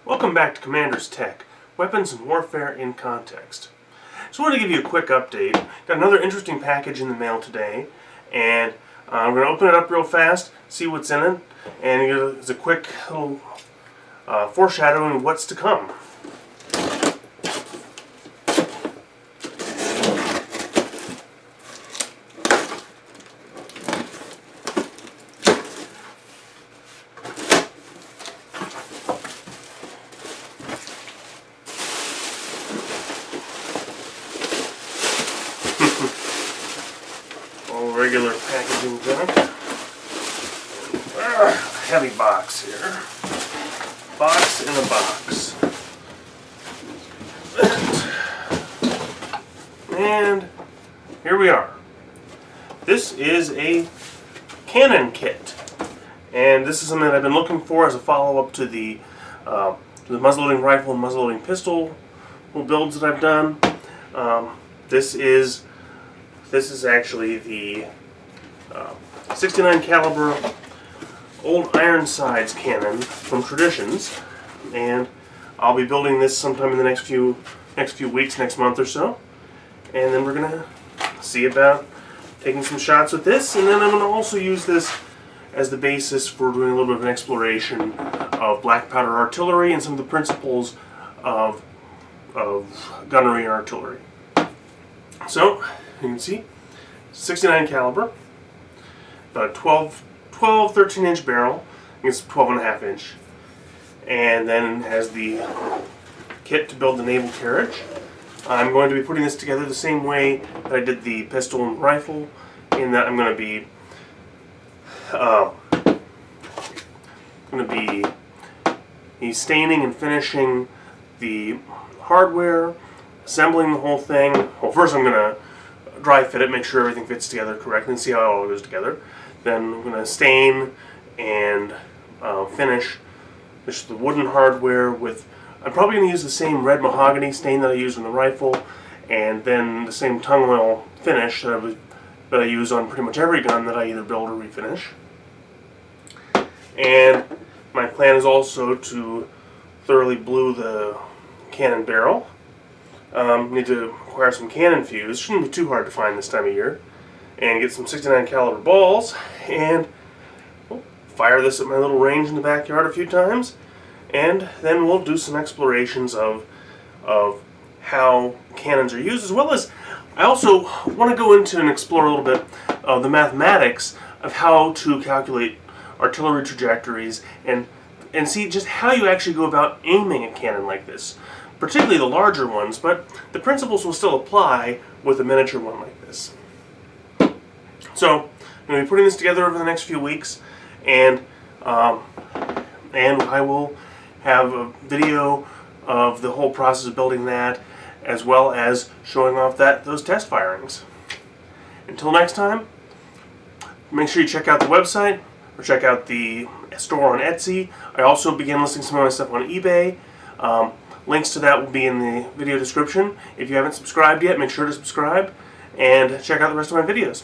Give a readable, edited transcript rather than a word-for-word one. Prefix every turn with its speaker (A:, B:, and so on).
A: Welcome back to Commander's Tech, Weapons and Warfare in Context. Just wanted to give you a quick update. Got another interesting package in the mail today, and I'm going to open it up real fast, see what's in it, and it's a quick little foreshadowing of what's to come. All regular packaging junk. Heavy box here. Box in a box. And here we are. This is a cannon kit. And this is something that I've been looking for as a follow-up to the muzzleloading rifle and muzzleloading pistol builds that I've done. This is actually the 69 caliber old Ironsides cannon from Traditions, and I'll be building this sometime in the next few weeks, next month or so, and then we're gonna see about taking some shots with this, and then I'm gonna also use this as the basis for doing a little bit of an exploration of black powder artillery and some of the principles of gunnery and artillery. So you can see 69 caliber, about 13 inch barrel. I think it's 12.5 inch, and then has the kit to build the naval carriage. I'm going to be putting this together the same way that I did the pistol and rifle, in that I'm going to be staining and finishing the hardware, assembling the whole thing. Well, first I'm going to dry fit it, make sure everything fits together correctly, and see how it all goes together. Then I'm going to stain and finish the wooden hardware with. I'm probably going to use the same red mahogany stain that I used on the rifle, and then the same tung oil finish that I use on pretty much every gun that I either build or refinish. And my plan is also to thoroughly blue the cannon barrel. Need to acquire some cannon fuse. Shouldn't be too hard to find this time of year. And get some 69 caliber balls, and fire this at my little range in the backyard a few times, and then we'll do some explorations of how cannons are used, as well as I also want to go into and explore a little bit of the mathematics of how to calculate artillery trajectories and see just how you actually go about aiming a cannon like this. Particularly the larger ones, but the principles will still apply with a miniature one like this. So I'm going to be putting this together over the next few weeks, and I will have a video of the whole process of building that, as well as showing off those test firings. Until next time, make sure you check out the website or check out the store on Etsy. I also began listing some of my stuff on eBay. Links to that will be in the video description. If you haven't subscribed yet, make sure to subscribe and check out the rest of my videos.